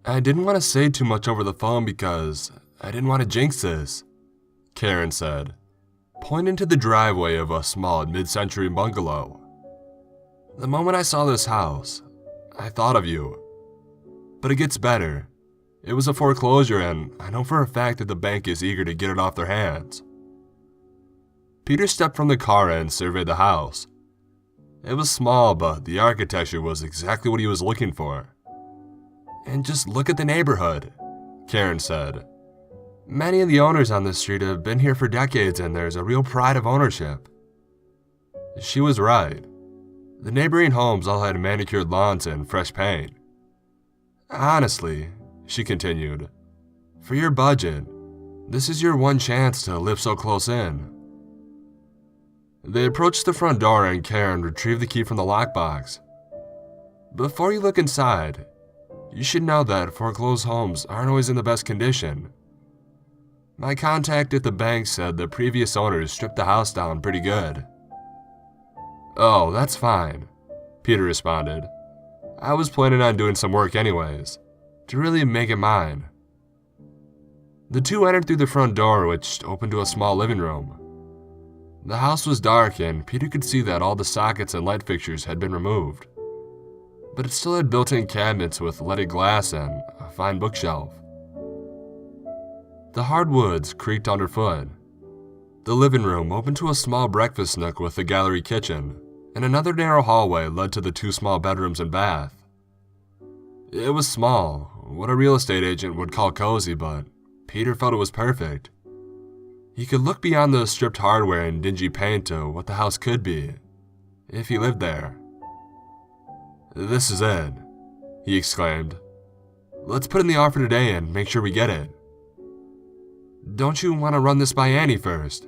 I didn't want to say too much over the phone because I didn't want to jinx this, Karen said, pointing to the driveway of a small mid-century bungalow. The moment I saw this house, I thought of you. But it gets better. It was a foreclosure, and I know for a fact that the bank is eager to get it off their hands. Peter stepped from the car and surveyed the house. It was small, but the architecture was exactly what he was looking for. And just look at the neighborhood, Karen said. Many of the owners on this street have been here for decades, and there's a real pride of ownership. She was right. The neighboring homes all had manicured lawns and fresh paint. Honestly, she continued, for your budget, this is your one chance to live so close in. They approached the front door and Karen retrieved the key from the lockbox. Before you look inside, you should know that foreclosed homes aren't always in the best condition. My contact at the bank said the previous owners stripped the house down pretty good. Oh, that's fine, Peter responded. I was planning on doing some work anyways, to really make it mine. The two entered through the front door, which opened to a small living room. The house was dark, and Peter could see that all the sockets and light fixtures had been removed. But it still had built-in cabinets with leaded glass and a fine bookshelf. The hardwoods creaked underfoot. The living room opened to a small breakfast nook with a gallery kitchen, and another narrow hallway led to the two small bedrooms and bath. It was small, what a real estate agent would call cozy, but Peter felt it was perfect. He could look beyond the stripped hardware and dingy paint to what the house could be, if he lived there. This is it, he exclaimed. Let's put in the offer today and make sure we get it. Don't you want to run this by Annie first?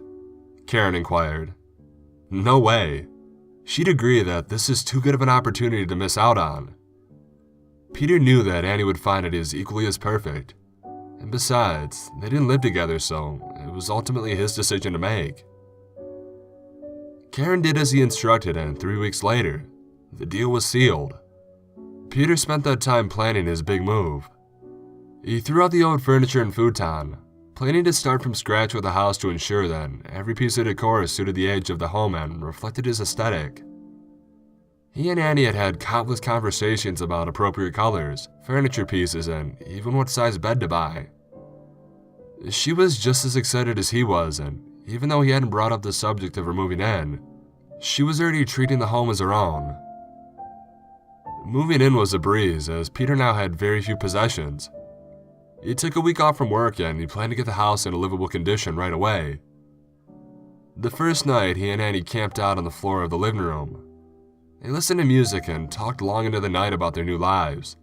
Karen inquired. No way. She'd agree that this is too good of an opportunity to miss out on. Peter knew that Annie would find it as equally as perfect. And besides, they didn't live together, so it was ultimately his decision to make. Karen did as he instructed, and 3 weeks later, the deal was sealed. Peter spent that time planning his big move. He threw out the old furniture and futon, planning to start from scratch with a house to ensure that every piece of decor suited the age of the home and reflected his aesthetic. He and Annie had had countless conversations about appropriate colors, furniture pieces, and even what size bed to buy. She was just as excited as he was, and even though he hadn't brought up the subject of her moving in, she was already treating the home as her own. Moving in was a breeze, as Peter now had very few possessions. He took a week off from work and he planned to get the house in a livable condition right away. The first night, he and Annie camped out on the floor of the living room. They listened to music and talked long into the night about their new lives.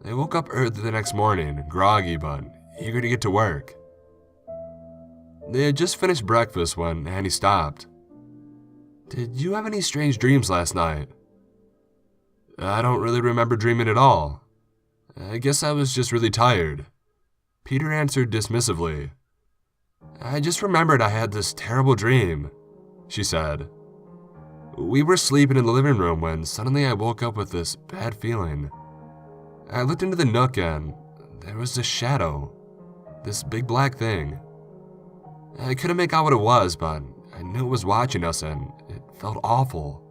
They woke up early the next morning, groggy but eager to get to work. They had just finished breakfast when Annie stopped. Did you have any strange dreams last night? I don't really remember dreaming at all. I guess I was just really tired, Peter answered dismissively. I just remembered I had this terrible dream, she said. We were sleeping in the living room when suddenly I woke up with this bad feeling. I looked into the nook and there was this shadow, this big black thing. I couldn't make out what it was, but I knew it was watching us and it felt awful.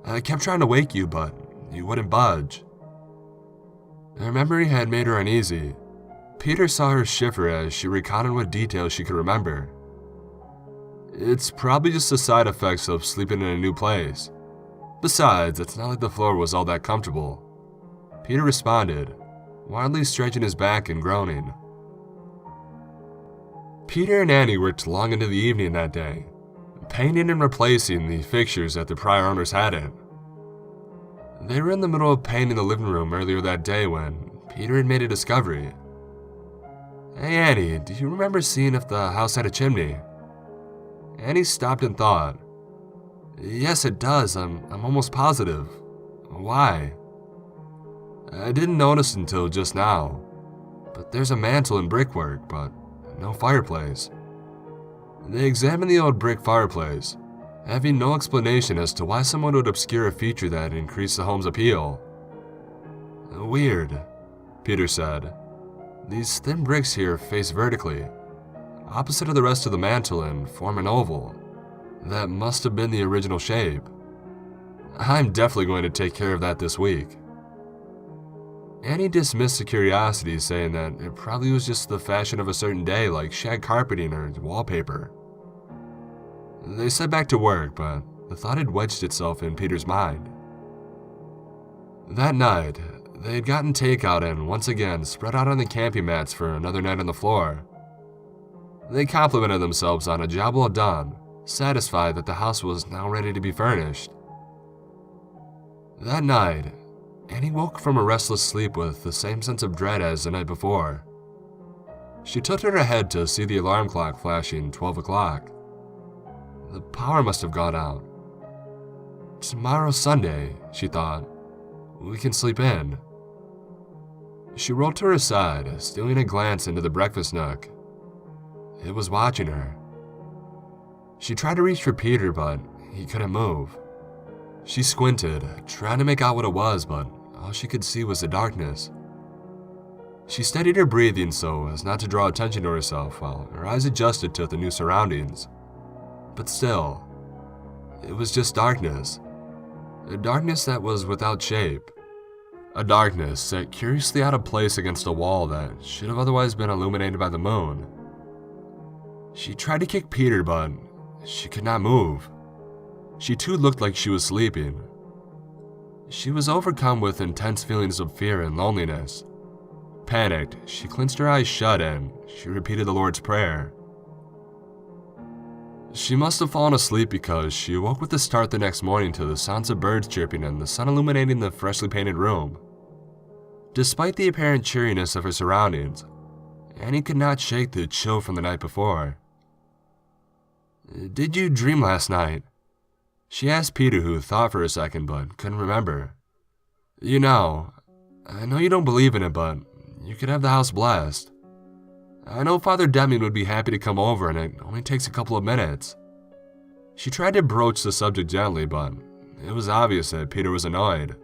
I kept trying to wake you, but you wouldn't budge. Her memory had made her uneasy. Peter saw her shiver as she recounted what details she could remember. It's probably just the side effects of sleeping in a new place. Besides, it's not like the floor was all that comfortable. Peter responded, wildly stretching his back and groaning. Peter and Annie worked long into the evening that day, painting and replacing the fixtures that the prior owners had in. They were in the middle of painting the living room earlier that day when Peter had made a discovery. Hey Annie, do you remember seeing if the house had a chimney? Annie stopped and thought. Yes, it does. I'm almost positive. Why? I didn't notice until just now. But there's a mantel and brickwork, but no fireplace. They examined the old brick fireplace, having no explanation as to why someone would obscure a feature that increased the home's appeal. Weird. Peter said. These thin bricks here face vertically, opposite of the rest of the mantle, and form an oval. That must have been the original shape. I'm definitely going to take care of that this week. Annie dismissed the curiosity, saying that it probably was just the fashion of a certain day, like shag carpeting or wallpaper. They set back to work, but the thought had wedged itself in Peter's mind. That night, they had gotten takeout and once again spread out on the camping mats for another night on the floor. They complimented themselves on a job well done, satisfied that the house was now ready to be furnished. That night, Annie woke from a restless sleep with the same sense of dread as the night before. She tilted her head to see the alarm clock flashing 12 o'clock. The power must have gone out. Tomorrow's Sunday, she thought. We can sleep in. She rolled to her side, stealing a glance into the breakfast nook. It was watching her. She tried to reach for Peter, but he couldn't move. She squinted, trying to make out what it was, but all she could see was the darkness. She steadied her breathing so as not to draw attention to herself while her eyes adjusted to the new surroundings. But still, it was just darkness. A darkness that was without shape. A darkness set curiously out of place against a wall that should have otherwise been illuminated by the moon. She tried to kick Peter, but she could not move. She too looked like she was sleeping. She was overcome with intense feelings of fear and loneliness. Panicked, she clenched her eyes shut and she repeated the Lord's Prayer. She must have fallen asleep because she awoke with a start the next morning to the sounds of birds chirping and the sun illuminating the freshly painted room. Despite the apparent cheeriness of her surroundings, Annie could not shake the chill from the night before. "Did you dream last night?" she asked Peter, who thought for a second but couldn't remember. "You know, I know you don't believe in it, but you could have the house blessed. I know Father Deming would be happy to come over, and it only takes a couple of minutes." She tried to broach the subject gently, but it was obvious that Peter was annoyed.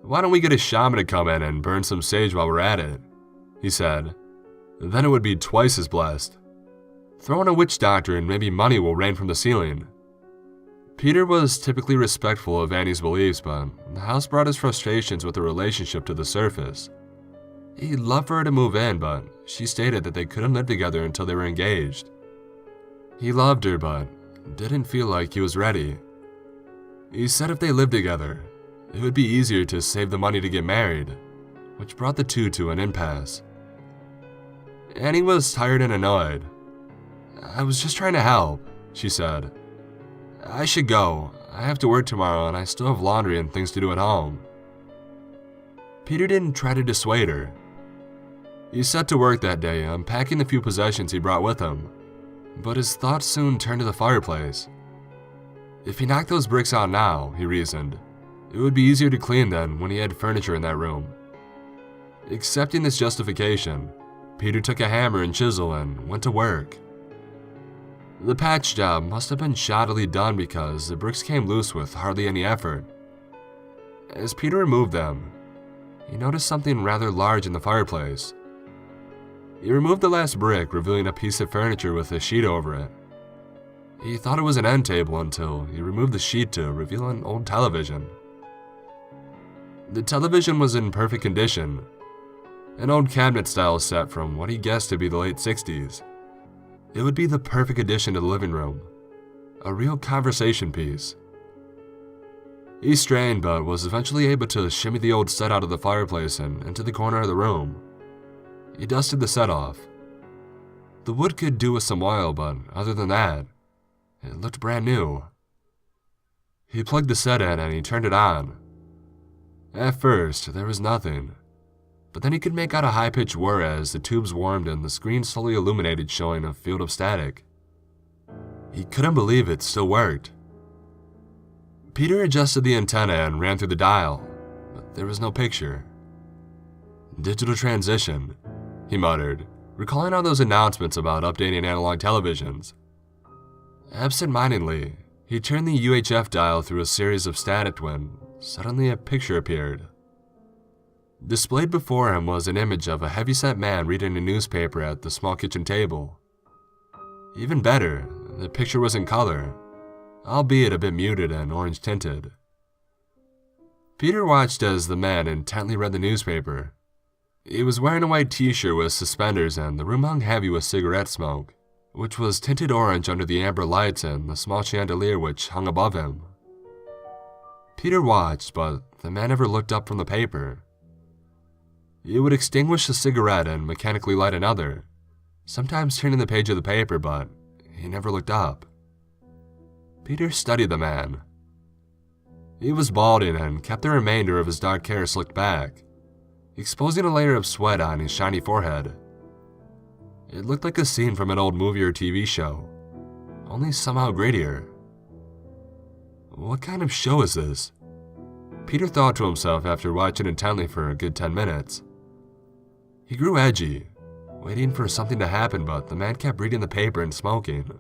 "Why don't we get a shaman to come in and burn some sage while we're at it?" he said. "Then it would be twice as blessed. Throw in a witch doctor and maybe money will rain from the ceiling." Peter was typically respectful of Annie's beliefs, but the house brought his frustrations with the relationship to the surface. He'd love for her to move in, but she stated that they couldn't live together until they were engaged. He loved her, but didn't feel like he was ready. He said if they lived together, it would be easier to save the money to get married, which brought the two to an impasse. Annie was tired and annoyed. "I was just trying to help," she said. "I should go. I have to work tomorrow and I still have laundry and things to do at home." Peter didn't try to dissuade her. He set to work that day, unpacking the few possessions he brought with him, but his thoughts soon turned to the fireplace. If he knocked those bricks out now, he reasoned, it would be easier to clean than when he had furniture in that room. Accepting this justification, Peter took a hammer and chisel and went to work. The patch job must have been shoddily done because the bricks came loose with hardly any effort. As Peter removed them, he noticed something rather large in the fireplace. He removed the last brick, revealing a piece of furniture with a sheet over it. He thought it was an end table until he removed the sheet to reveal an old television. The television was in perfect condition, an old cabinet-style set from what he guessed to be the late 60s. It would be the perfect addition to the living room, a real conversation piece. He strained, but was eventually able to shimmy the old set out of the fireplace and into the corner of the room. He dusted the set off. The wood could do with some oil, but other than that, it looked brand new. He plugged the set in and he turned it on. At first, there was nothing, but then he could make out a high-pitched whir as the tubes warmed and the screen slowly illuminated, showing a field of static. He couldn't believe it still worked. Peter adjusted the antenna and ran through the dial, but there was no picture. "Digital transition," he muttered, recalling all those announcements about updating analog televisions. Absent-mindedly, he turned the UHF dial through a series of static when suddenly a picture appeared. Displayed before him was an image of a heavyset man reading a newspaper at the small kitchen table. Even better, the picture was in color, albeit a bit muted and orange tinted. Peter watched as the man intently read the newspaper. He was wearing a white t-shirt with suspenders, and the room hung heavy with cigarette smoke, which was tinted orange under the amber lights and the small chandelier which hung above him. Peter watched, but the man never looked up from the paper. He would extinguish a cigarette and mechanically light another, sometimes turning the page of the paper, but he never looked up. Peter studied the man. He was balding and kept the remainder of his dark hair slicked back, exposing a layer of sweat on his shiny forehead. It looked like a scene from an old movie or TV show, only somehow grittier. What kind of show is this? Peter thought to himself after watching intently for a good 10 minutes. He grew edgy, waiting for something to happen, but the man kept reading the paper and smoking.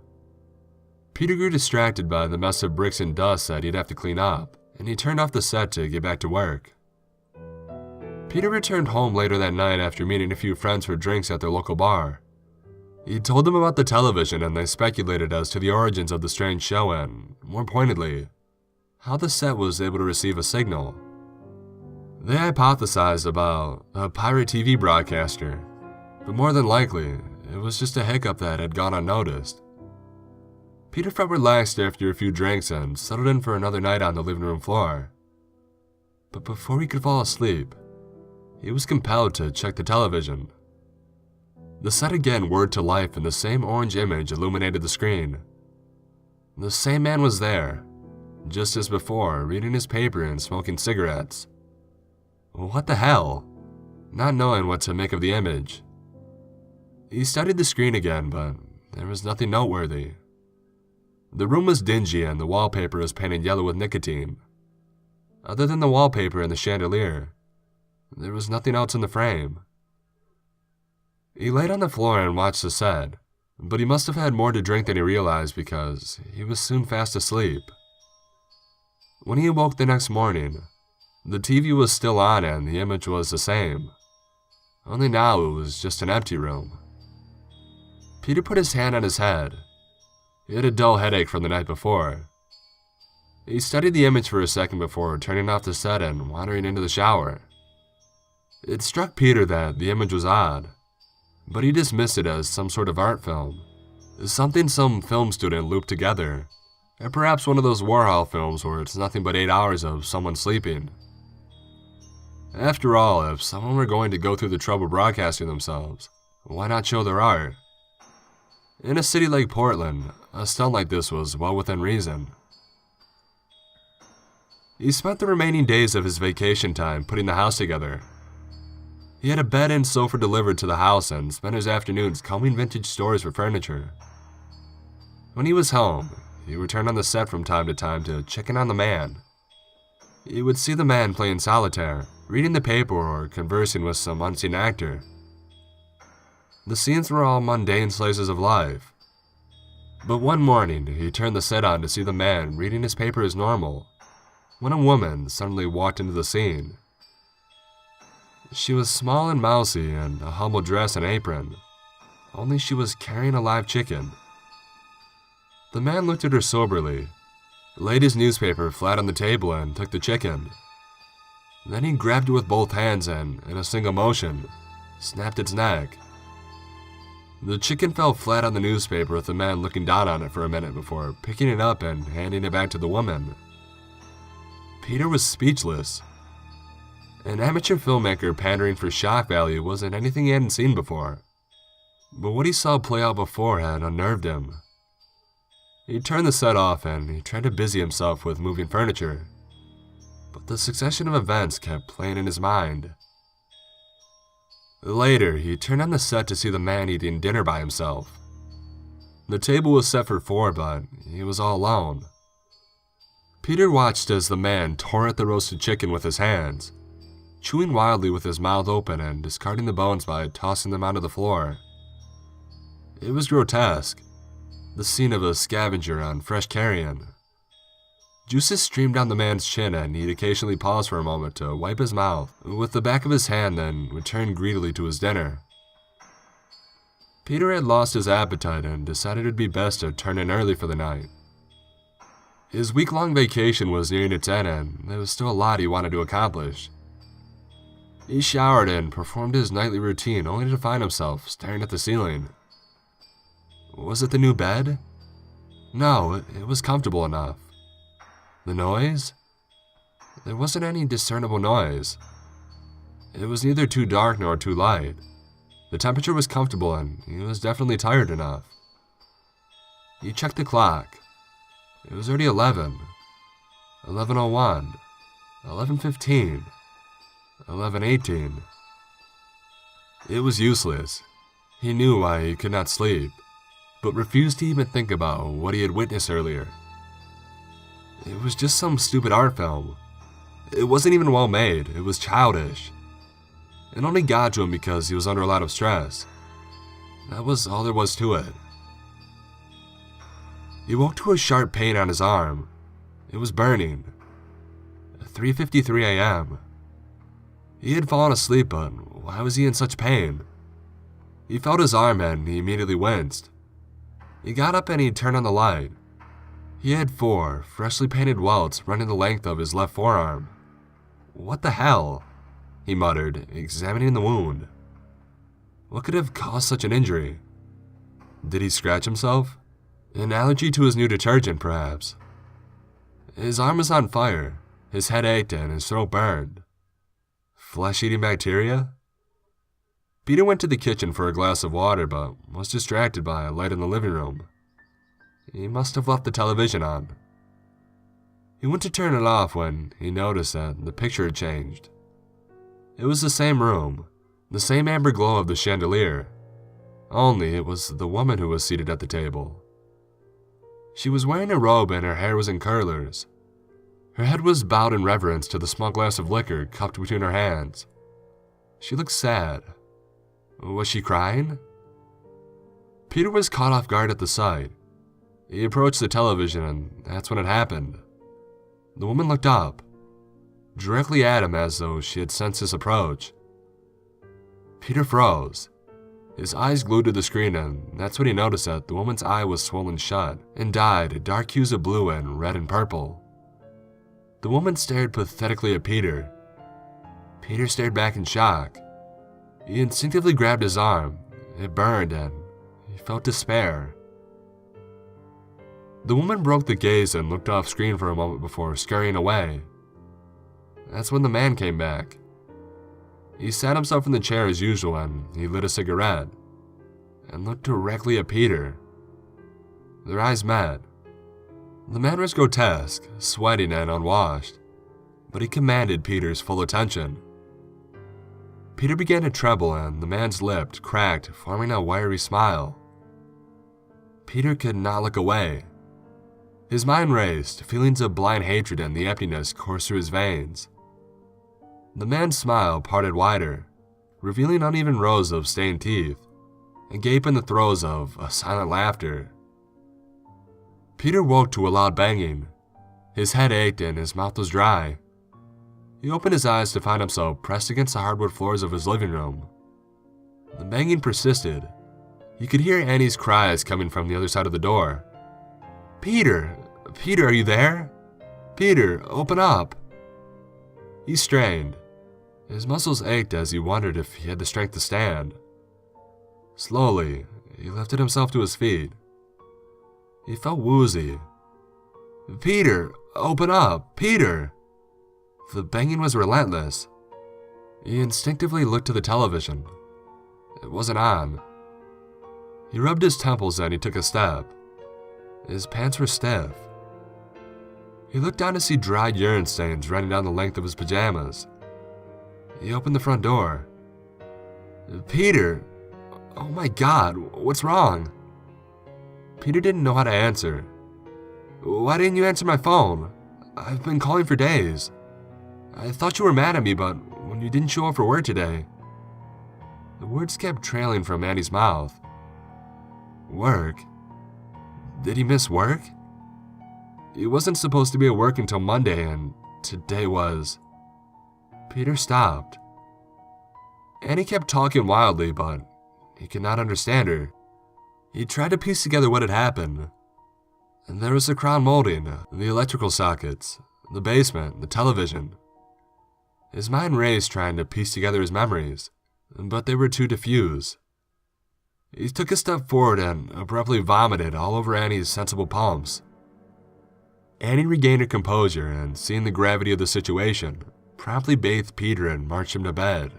Peter grew distracted by the mess of bricks and dust that he'd have to clean up, and he turned off the set to get back to work. Peter returned home later that night after meeting a few friends for drinks at their local bar. He told them about the television, and they speculated as to the origins of the strange show and, more pointedly, how the set was able to receive a signal. They hypothesized about a pirate TV broadcaster, but more than likely, it was just a hiccup that had gone unnoticed. Peter felt relaxed after a few drinks and settled in for another night on the living room floor. But before he could fall asleep, he was compelled to check the television. The set again whirred to life and the same orange image illuminated the screen. The same man was there, just as before, reading his paper and smoking cigarettes. What the hell? Not knowing what to make of the image. He studied the screen again, but there was nothing noteworthy. The room was dingy and the wallpaper was painted yellow with nicotine. Other than the wallpaper and the chandelier, there was nothing else in the frame. He laid on the floor and watched the set, but he must have had more to drink than he realized because he was soon fast asleep. When he awoke the next morning, the TV was still on and the image was the same. Only now it was just an empty room. Peter put his hand on his head. He had a dull headache from the night before. He studied the image for a second before turning off the set and wandering into the shower. It struck Peter that the image was odd, but he dismissed it as some sort of art film, something some film student looped together, and perhaps one of those Warhol films where it's nothing but 8 hours of someone sleeping. After all, if someone were going to go through the trouble broadcasting themselves, why not show their art? In a city like Portland, a stunt like this was well within reason. He spent the remaining days of his vacation time putting the house together. He had a bed and sofa delivered to the house and spent his afternoons combing vintage stores for furniture. When he was home, he returned on the set from time to check in on the man. He would see the man playing solitaire, reading the paper, or conversing with some unseen actor. The scenes were all mundane slices of life. But one morning, he turned the set on to see the man reading his paper as normal, when a woman suddenly walked into the scene. She was small and mousy in a humble dress and apron, only she was carrying a live chicken. The man looked at her soberly, laid his newspaper flat on the table and took the chicken. Then he grabbed it with both hands and, in a single motion, snapped its neck. The chicken fell flat on the newspaper with the man looking down on it for a minute before picking it up and handing it back to the woman. Peter was speechless. An amateur filmmaker pandering for shock value wasn't anything he hadn't seen before, but what he saw play out before had unnerved him. He turned the set off and he tried to busy himself with moving furniture, but the succession of events kept playing in his mind. Later, he turned on the set to see the man eating dinner by himself. The table was set for 4, but he was all alone. Peter watched as the man tore at the roasted chicken with his hands, chewing wildly with his mouth open and discarding the bones by tossing them onto the floor. It was grotesque, the scene of a scavenger on fresh carrion. Juices streamed down the man's chin and he'd occasionally pause for a moment to wipe his mouth with the back of his hand, then return greedily to his dinner. Peter had lost his appetite and decided it'd be best to turn in early for the night. His week-long vacation was nearing its end and there was still a lot he wanted to accomplish. He showered and performed his nightly routine only to find himself staring at the ceiling. Was it the new bed? No, it was comfortable enough. The noise? There wasn't any discernible noise. It was neither too dark nor too light. The temperature was comfortable and he was definitely tired enough. He checked the clock. It was already 11. 11:01. 11:15. 11:18. It was useless. He knew why he could not sleep, but refused to even think about what he had witnessed earlier. It was just some stupid art film. It wasn't even well made, it was childish. It only got to him because he was under a lot of stress. That was all there was to it. He woke to a sharp pain on his arm. It was burning. 3:53 a.m. He had fallen asleep, but why was he in such pain? He felt his arm and he immediately winced. He got up and he turned on the light. He had 4 freshly painted welts running the length of his left forearm. What the hell? He muttered, examining the wound. What could have caused such an injury? Did he scratch himself? An allergy to his new detergent, perhaps. His arm was on fire, his head ached and his throat burned. Flesh-eating bacteria? Peter went to the kitchen for a glass of water, but was distracted by a light in the living room. He must have left the television on. He went to turn it off when he noticed that the picture had changed. It was the same room, the same amber glow of the chandelier, only it was the woman who was seated at the table. She was wearing a robe and her hair was in curlers. Her head was bowed in reverence to the small glass of liquor cupped between her hands. She looked sad. Was she crying? Peter was caught off guard at the sight. He approached the television and that's when it happened. The woman looked up, directly at him as though she had sensed his approach. Peter froze, his eyes glued to the screen, and that's when he noticed that the woman's eye was swollen shut and dyed dark hues of blue and red and purple. The woman stared pathetically at Peter. Peter stared back in shock. He instinctively grabbed his arm. It burned and he felt despair. The woman broke the gaze and looked off screen for a moment before scurrying away. That's when the man came back. He sat himself in the chair as usual and he lit a cigarette and looked directly at Peter. Their eyes met. The man was grotesque, sweating and unwashed, but he commanded Peter's full attention. Peter began to tremble and the man's lip cracked, forming a wiry smile. Peter could not look away. His mind raced, feelings of blind hatred and the emptiness coursed through his veins. The man's smile parted wider, revealing uneven rows of stained teeth, and gape in the throes of a silent laughter. Peter woke to a loud banging. His head ached and his mouth was dry. He opened his eyes to find himself pressed against the hardwood floors of his living room. The banging persisted. He could hear Annie's cries coming from the other side of the door. Peter! Peter, are you there? Peter, open up! He strained. His muscles ached as he wondered if he had the strength to stand. Slowly, he lifted himself to his feet. He felt woozy. Peter, open up! Peter! The banging was relentless. He instinctively looked to the television. It wasn't on. He rubbed his temples and he took a step. His pants were stiff. He looked down to see dried urine stains running down the length of his pajamas. He opened the front door. Peter! Oh my God, what's wrong? Peter didn't know how to answer. Why didn't you answer my phone? I've been calling for days. I thought you were mad at me, but when you didn't show up for work today. The words kept trailing from Annie's mouth. Work? Did he miss work? He wasn't supposed to be at work until Monday, and today was... Peter stopped. Annie kept talking wildly, but he could not understand her. He tried to piece together what had happened. And there was the crown molding, the electrical sockets, the basement, the television. His mind raced trying to piece together his memories, but they were too diffuse. He took a step forward and abruptly vomited all over Annie's sensible palms. Annie regained her composure and, seeing the gravity of the situation, promptly bathed Peter and marched him to bed.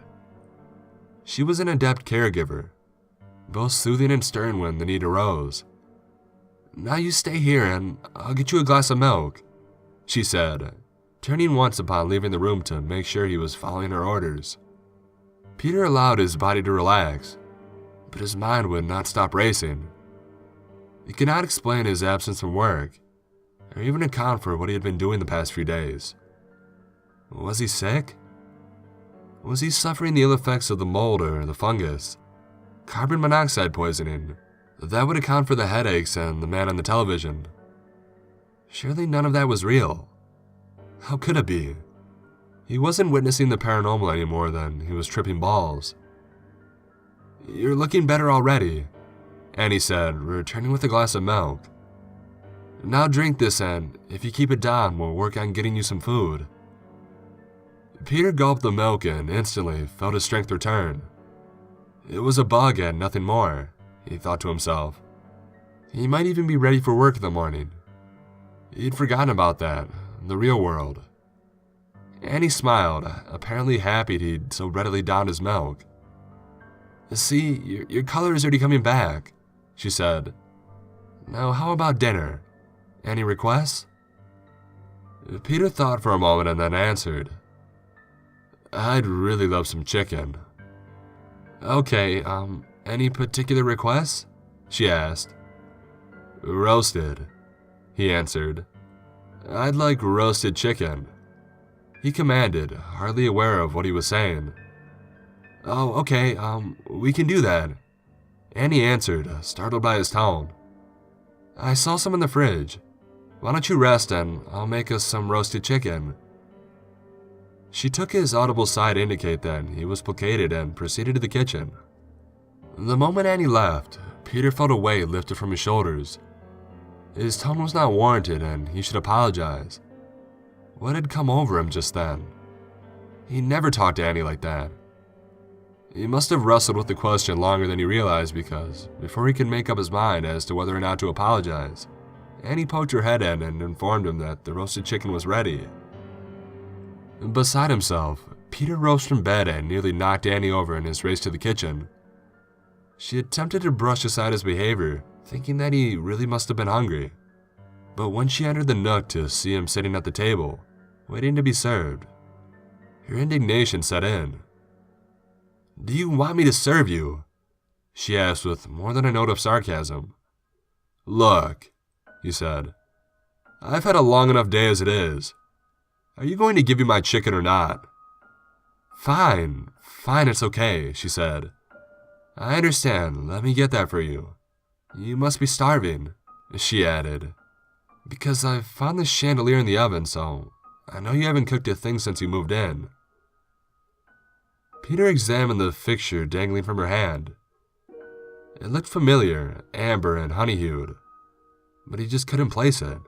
She was an adept caregiver, both soothing and stern when the need arose. "Now you stay here and I'll get you a glass of milk," she said, turning once upon leaving the room to make sure he was following her orders. Peter allowed his body to relax, but his mind would not stop racing. He could not explain his absence from work, or even account for what he had been doing the past few days. Was he sick? Was he suffering the ill effects of the mold or the fungus? Carbon monoxide poisoning? That would account for the headaches and the man on the television. Surely none of that was real. How could it be? He wasn't witnessing the paranormal any more than he was tripping balls. "You're looking better already," Annie said, returning with a glass of milk. "Now drink this, and if you keep it down, we'll work on getting you some food." Peter gulped the milk and instantly felt his strength return. It was a bug and nothing more, he thought to himself. He might even be ready for work in the morning. He'd forgotten about that, the real world. Annie smiled, apparently happy he'd so readily downed his milk. "See, your color is already coming back," she said. "Now how about dinner? Any requests?" Peter thought for a moment and then answered, "I'd really love some chicken." "Okay, any particular requests?" she asked. "Roasted," he answered. "I'd like roasted chicken," he commanded, hardly aware of what he was saying. "Oh, okay, we can do that," Annie answered, startled by his tone. "I saw some in the fridge. Why don't you rest and I'll make us some roasted chicken." She took his audible sigh to indicate that he was placated and proceeded to the kitchen. The moment Annie left, Peter felt a weight lifted from his shoulders. His tone was not warranted and he should apologize. What had come over him just then? He never talked to Annie like that. He must have wrestled with the question longer than he realized because, before he could make up his mind as to whether or not to apologize, Annie poked her head in and informed him that the roasted chicken was ready. Beside himself, Peter rose from bed and nearly knocked Annie over in his race to the kitchen. She attempted to brush aside his behavior, thinking that he really must have been hungry. But when she entered the nook to see him sitting at the table, waiting to be served, her indignation set in. "Do you want me to serve you?" she asked with more than a note of sarcasm. "Look," he said, "I've had a long enough day as it is. Are you going to give me my chicken or not?" Fine, it's okay," she said. "I understand, let me get that for you. You must be starving," she added, "because I've found this chandelier in the oven, so I know you haven't cooked a thing since you moved in." Peter examined the fixture dangling from her hand. It looked familiar, amber and honey-hued, but he just couldn't place it.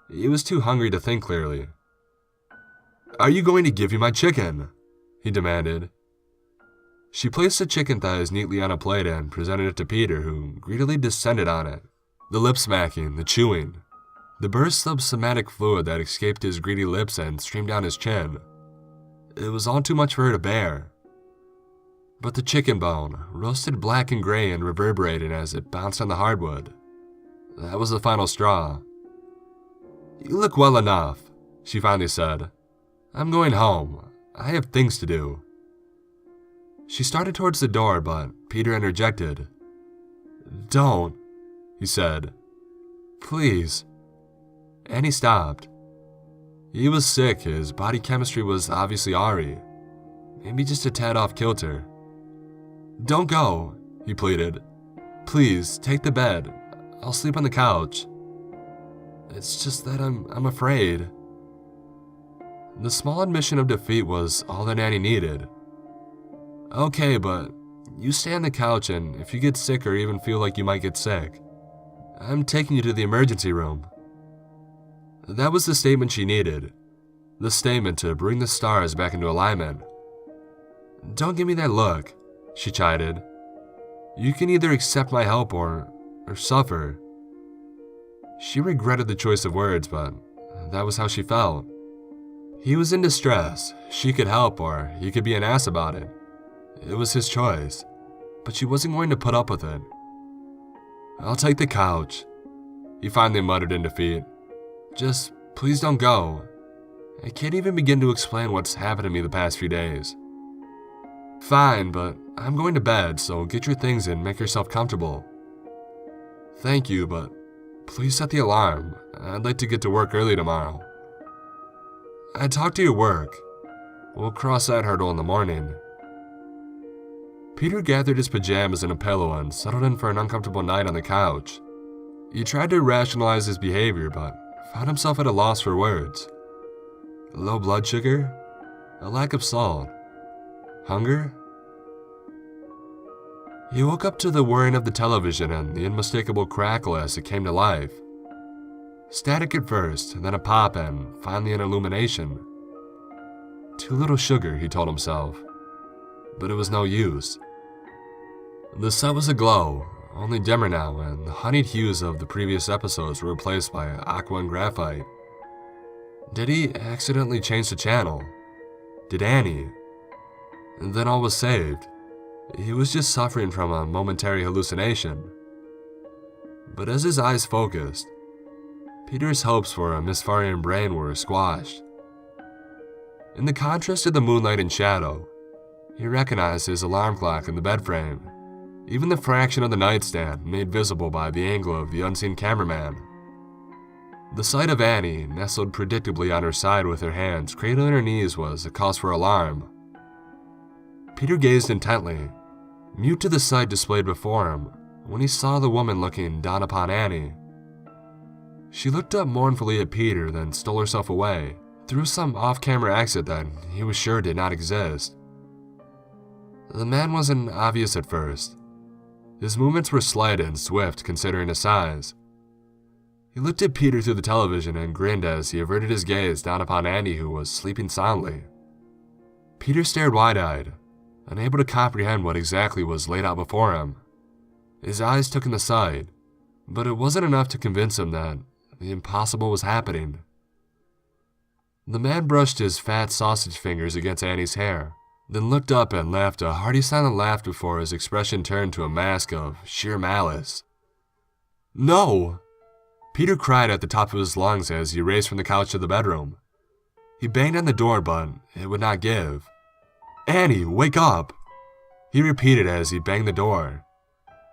He was too hungry to think clearly. "Are you going to give me my chicken?" he demanded. She placed the chicken thighs neatly on a plate and presented it to Peter, who greedily descended on it. The lip-smacking, the chewing, the bursts of somatic fluid that escaped his greedy lips and streamed down his chin. It was all too much for her to bear. But the chicken bone, roasted black and gray and reverberating as it bounced on the hardwood. That was the final straw. "You look well enough," she finally said. "I'm going home. I have things to do." She started towards the door, but Peter interjected. "Don't," he said. "Please." And he stopped. He was sick, his body chemistry was obviously awry. Maybe just a tad off kilter. "Don't go," he pleaded. "Please, take the bed. I'll sleep on the couch." It's just that I'm afraid. The small admission of defeat was all that Annie needed. Okay, but you stay on the couch, and if you get sick or even feel like you might get sick, I'm taking you to the emergency room. That was the statement she needed. The statement to bring the stars back into alignment. Don't give me that look, she chided. You can either accept my help or suffer. She regretted the choice of words, but that was how she felt. He was in distress. She could help, or he could be an ass about it. It was his choice, but she wasn't going to put up with it. I'll take the couch, he finally muttered in defeat. Just please don't go. I can't even begin to explain what's happened to me the past few days. Fine, but I'm going to bed, so get your things and make yourself comfortable. Thank you, but please set the alarm. I'd like to get to work early tomorrow. I talked to your work. We'll cross that hurdle in the morning. Peter gathered his pajamas and a pillow and settled in for an uncomfortable night on the couch. He tried to rationalize his behavior, but found himself at a loss for words. Low blood sugar? A lack of salt? Hunger? He woke up to the whirring of the television and the unmistakable crackle as it came to life. Static at first, then a pop, and finally an illumination. Too little sugar, he told himself. But it was no use. The set was aglow, only dimmer now, and the honeyed hues of the previous episodes were replaced by aqua and graphite. Did he accidentally change the channel? Did Annie? And then all was saved. He was just suffering from a momentary hallucination. But as his eyes focused, Peter's hopes for a misfiring brain were squashed. In the contrast of the moonlight and shadow, he recognized his alarm clock in the bed frame, even the fraction of the nightstand made visible by the angle of the unseen cameraman. The sight of Annie, nestled predictably on her side with her hands cradling her knees, was a cause for alarm. Peter gazed intently, mute to the sight displayed before him, when he saw the woman looking down upon Annie. She looked up mournfully at Peter, then stole herself away, through some off-camera exit that he was sure did not exist. The man wasn't obvious at first. His movements were slight and swift considering his size. He looked at Peter through the television and grinned as he averted his gaze down upon Annie, who was sleeping soundly. Peter stared wide-eyed, unable to comprehend what exactly was laid out before him. His eyes took in the sight, but it wasn't enough to convince him that the impossible was happening. The man brushed his fat sausage fingers against Annie's hair, then looked up and laughed a hearty silent laugh before his expression turned to a mask of sheer malice. No! Peter cried at the top of his lungs as he raced from the couch to the bedroom. He banged on the door, but it would not give. Annie, wake up! He repeated as he banged the door.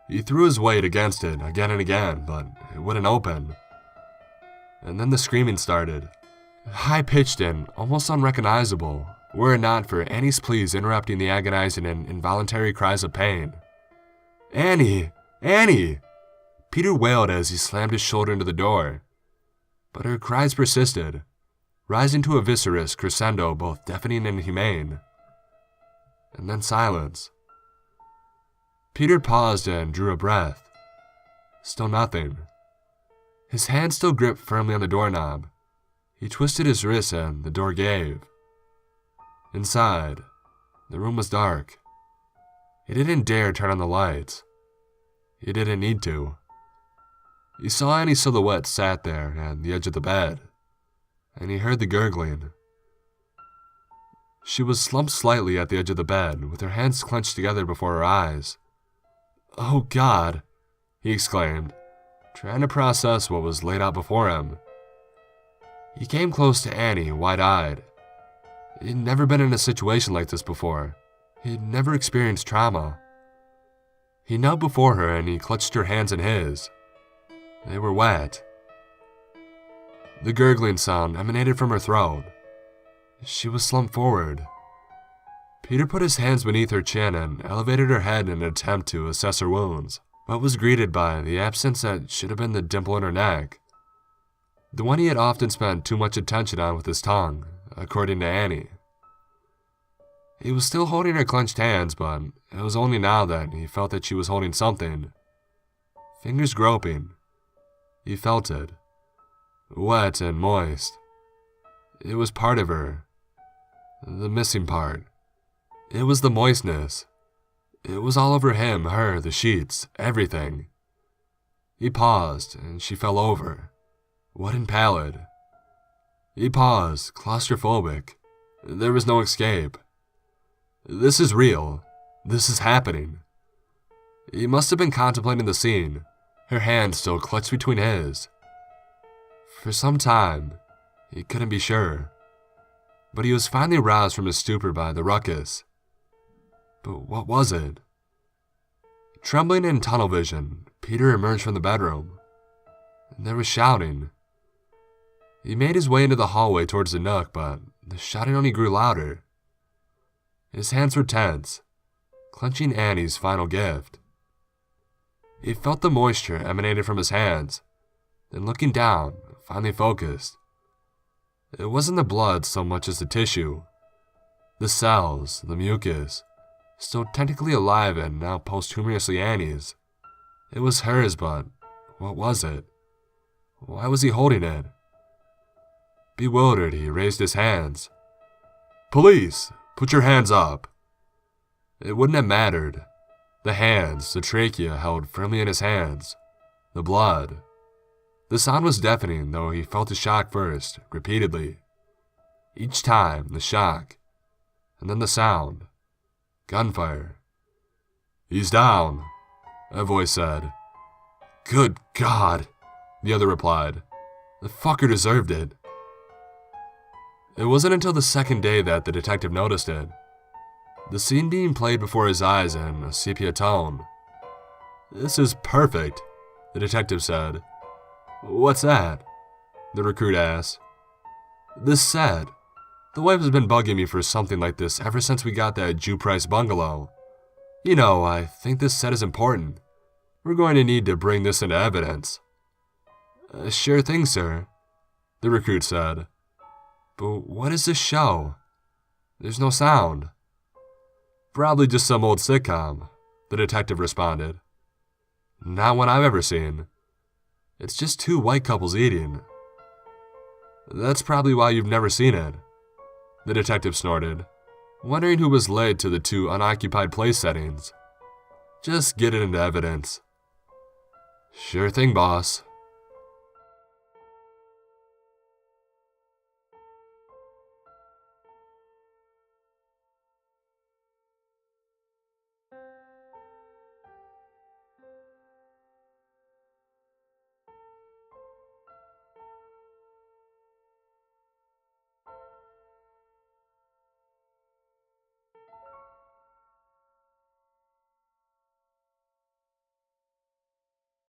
He threw his weight against it again and again, but it wouldn't open. And then the screaming started. High-pitched and almost unrecognizable, were it not for Annie's pleas interrupting the agonizing and involuntary cries of pain. Annie! Annie! Peter wailed as he slammed his shoulder into the door. But her cries persisted, rising to a viscerous crescendo both deafening and humane. And then silence. Peter paused and drew a breath. Still nothing. His hand still gripped firmly on the doorknob. He twisted his wrist and the door gave. Inside, the room was dark. He didn't dare turn on the lights. He didn't need to. He saw Annie's silhouette sat there at the edge of the bed, and he heard the gurgling. She was slumped slightly at the edge of the bed, with her hands clenched together before her eyes. Oh God, he exclaimed, trying to process what was laid out before him. He came close to Annie, wide-eyed. He'd never been in a situation like this before. He'd never experienced trauma. He knelt before her and he clutched her hands in his. They were wet. The gurgling sound emanated from her throat. She was slumped forward. Peter put his hands beneath her chin and elevated her head in an attempt to assess her wounds, but was greeted by the absence that should have been the dimple in her neck. The one he had often spent too much attention on with his tongue, according to Annie. He was still holding her clenched hands, but it was only now that he felt that she was holding something. Fingers groping. He felt it. Wet and moist. It was part of her. The missing part. It was the moistness. It was all over him, her, the sheets, everything. He paused, and she fell over, wet and pallid. He paused, claustrophobic. There was no escape. This is real. This is happening. He must have been contemplating the scene, her hand still clutched between his. For some time, he couldn't be sure. But he was finally roused from his stupor by the ruckus. But what was it? Trembling in tunnel vision, Peter emerged from the bedroom. There was shouting. He made his way into the hallway towards the nook, but the shouting only grew louder. His hands were tense, clenching Annie's final gift. He felt the moisture emanated from his hands, then looking down, finally focused. It wasn't the blood so much as the tissue. The cells, the mucus, still technically alive and now posthumously Annie's. It was hers, but what was it? Why was he holding it? Bewildered, he raised his hands. "Police! Put your hands up!" It wouldn't have mattered. The hands, the trachea held firmly in his hands. The blood. The sound was deafening, though he felt the shock first, repeatedly. Each time, the shock. And then the sound. Gunfire. "He's down," a voice said. "Good God," the other replied. "The fucker deserved it." It wasn't until the second day that the detective noticed it. The scene being played before his eyes in a sepia tone. "This is perfect," the detective said. "What's that?" the recruit asked. "This set. The wife has been bugging me for something like this ever since we got that Jew Price bungalow. You know, I think this set is important. We're going to need to bring this into evidence." "Sure thing, sir," the recruit said. "But what is this show? There's no sound." "Probably just some old sitcom," the detective responded. "Not one I've ever seen. It's just two white couples eating." "That's probably why you've never seen it," the detective snorted, wondering who was led to the two unoccupied place settings. "Just get it into evidence." "Sure thing, boss."